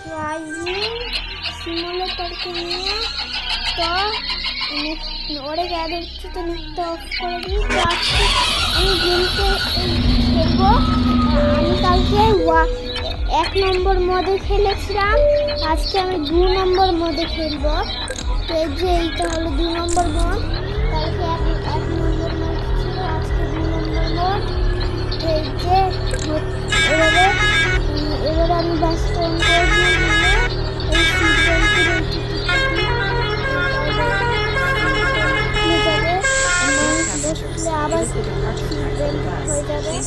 Driving সিমুলেটরকে নিয়ে তো ওরে গ্যাদ হচ্ছে তো নেটটা অফ করে দিই। তো আজকে আমি গেমটা খেলবো। আমি কালকে 1 নম্বর মোডে খেলেছিলাম, আজকে আমি 2 নম্বর মোডে খেলবো। তো এই যে এইটা হলো 2 নম্বর মোড, কালকে 1 নম্বর মোড ছিল, আজকে 2 নম্বর মোড। তো এই যে এবারে আমি ব্যস্ত করে দিয়ে এই সিট বেল্ট আবার হয়ে যাবে।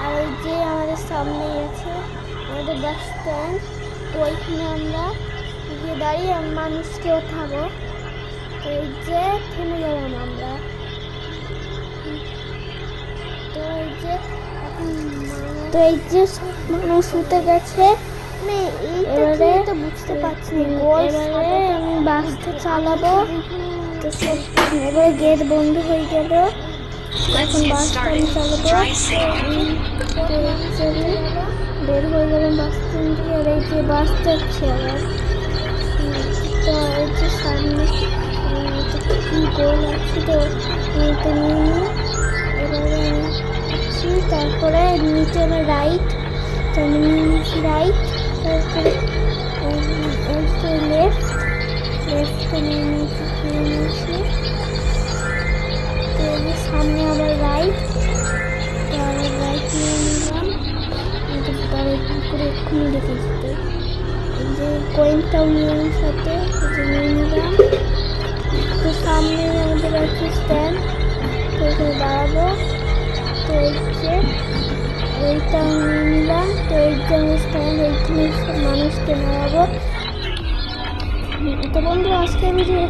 আর এই যে আমাদের সামনে আছে আমাদের বাস স্ট্যান্ড, তো ওইখানে আমরা গিয়ে দাঁড়িয়ে মানুষকে ওঠাবো। তো এই যে থেমে গেলাম আমরা। তো এই যে মানুষ উঠে গেছে। এবারে তো বুঝতে পারছি এবারে আমি বাসটা চালাবো। তো এবারে গেট বন্ধ হয়ে গেল, এখন বাসটা আমি চালাবো। বের হয়ে গেলাম বাস স্ট্যান্ড থেকে। আর এই যে বাস যাচ্ছে আবার। তো এই যে সামনে কি গোল আছে, তো এটা নিয়ে নিই। এবারে নিচ্ছি, তারপরে নিচে আবার রাইট, তো আমি নিয়ে নিচ্ছি রাইট। তারপরে লেফটটা নিয়ে নিয়েছি। তো সামনে আবার রাইট, তো আবার রাইট নিয়ে নিলাম। তার করে এক্ষুনি রেখে যেতে এই যে কয়েনটাও নিয়ে সাথে নিয়ে নিলাম। তো সামনে আমাদের আছে স্ট্যান্ড, তো এখানে দাঁড়াবো। তো এই যে এইটাও নিয়ে নিলাম। তো এই যে আমি স্ট্যান্ড, এইখানে মানুষকে নাড়াবো। তো বন্ধু আজকে ভিডিও